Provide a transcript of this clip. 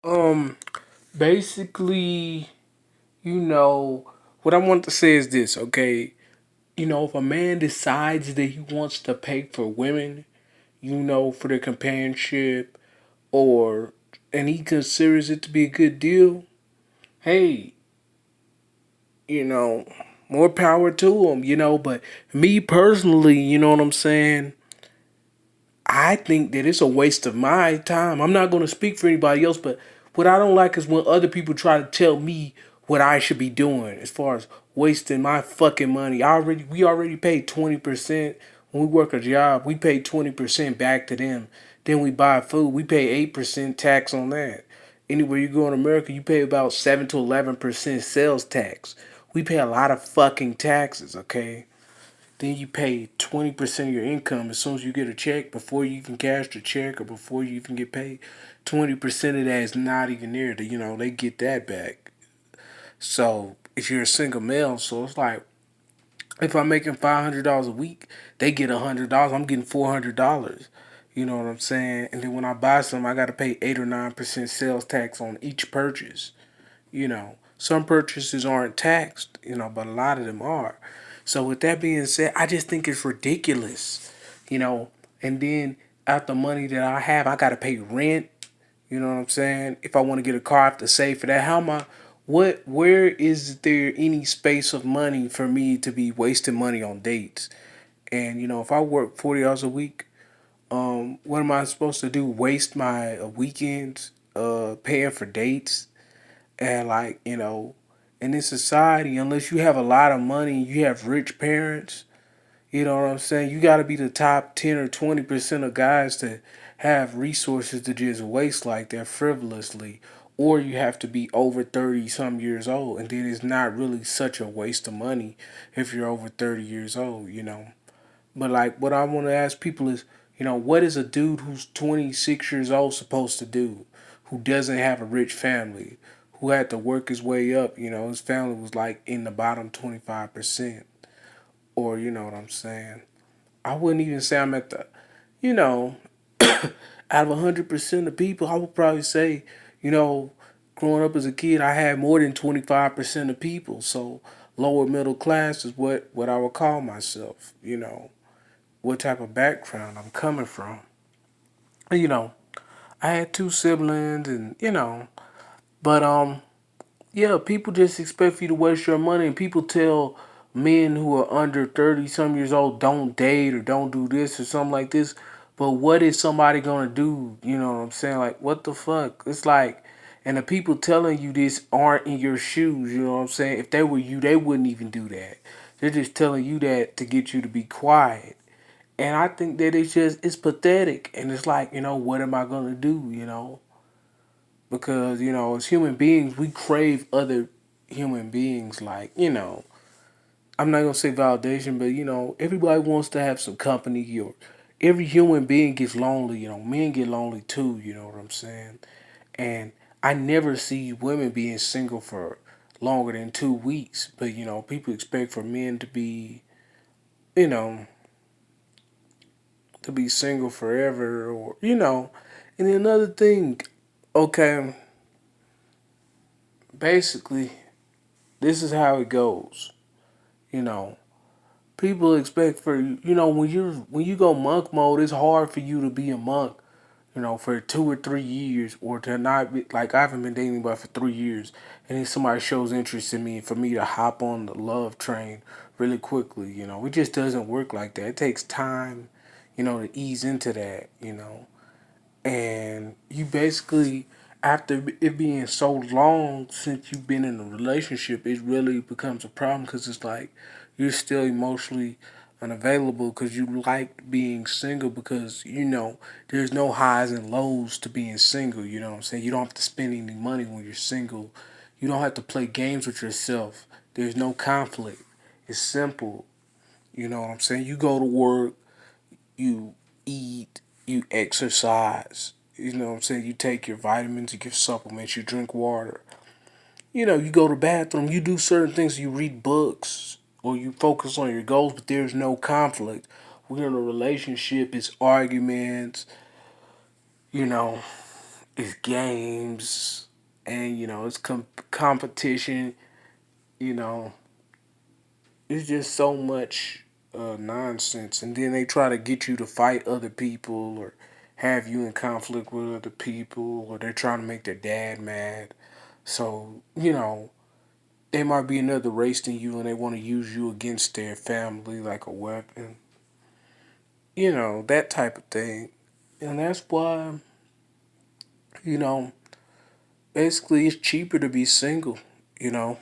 Um, basically, you know, what I want to say is this, okay? If a man decides that he wants to pay for women, for their companionship, or and he considers it to be a good deal, hey, you know, more power to him, But me personally, you know what I'm saying? I think that it's a waste of my time. I'm not going to speak for anybody else, but what I don't like is when other people try to tell me what I should be doing as far as wasting my fucking money. We already paid 20% when we work a job. We pay 20% back to them. Then we buy food. We pay 8% tax on that. Anywhere you go in America, you pay about 7 to 11% sales tax. We pay a lot of fucking taxes, okay? Then you pay 20% of your income as soon as you get a check, before you even cash the check or before you even get paid. 20% of that is not even there. They get that back. So if you're a single male, so it's like if I'm making $500 a week, they get $100. I'm getting $400. You know what I'm saying? And then when I buy some, I got to pay 8 or 9% sales tax on each purchase. Some purchases aren't taxed, but a lot of them are. So with that being said, I just think it's ridiculous, you know. And then out the money that I have, I gotta pay rent. You know what I'm saying? If I want to get a car, I have to save for that. How am I? What? Where is there any space of money for me to be wasting money on dates? And if I work 40 hours a week, what am I supposed to do? Waste my weekends, paying for dates? And in this society, unless you have a lot of money, you have rich parents, you know what I'm saying? You got to be the top 10 or 20% of guys to have resources to just waste like that frivolously. Or you have to be over 30 some years old. And then it's not really such a waste of money if you're over 30 years old. But like what I want to ask people is, what is a dude who's 26 years old supposed to do, who doesn't have a rich family, who had to work his way up? His family was like in the bottom 25%, or you know what I'm saying. I wouldn't even say I'm at the, you know, out of 100% of people, I would probably say, you know, growing up as a kid, I had more than 25% of people. So lower middle class is what I would call myself. What type of background I'm coming from. You know, I had two siblings, and but yeah, people just expect you to waste your money, and people tell men who are under 30 some years old don't date or don't do this or something like this. But what is somebody gonna do? You know what I'm saying? Like, what the fuck? It's like, and the people telling you this aren't in your shoes. You know what I'm saying? If they were you, they wouldn't even do that. They're just telling you that to get you to be quiet. And I think that it's pathetic. And it's like, what am I gonna do? Because as human beings, we crave other human beings. Like, I'm not gonna say validation, but everybody wants to have some company. Or every human being gets lonely. Men get lonely too. You know what I'm saying? And I never see women being single for longer than 2 weeks. But people expect for men you know, to be single forever, or And then another thing, okay, basically, this is how it goes. You know, people expect for when you go monk mode, it's hard for you to be a monk. For 2 or 3 years, or to not be like, I haven't been dating anybody for 3 years, and then somebody shows interest in me, for me to hop on the love train really quickly. It just doesn't work like that. It takes time, to ease into that. And you basically, after it being so long since you've been in a relationship, it really becomes a problem, because it's like you're still emotionally unavailable, because you like being single, because there's no highs and lows to being single. You know what I'm saying? You don't have to spend any money when you're single. You don't have to play games with yourself. There's no conflict. It's simple. You know what I'm saying? You go to work, you eat, you exercise. You know what I'm saying? You take your vitamins, you get supplements, you drink water. You go to the bathroom, you do certain things, you read books, or you focus on your goals, but there's no conflict. We're in a relationship, it's arguments, you know, it's games, and it's competition. You know, it's just so much nonsense, and then they try to get you to fight other people or have you in conflict with other people, or they're trying to make their dad mad. So they might be another race than you, and they want to use you against their family like a weapon. That type of thing, and that's why you know basically it's cheaper to be single. You know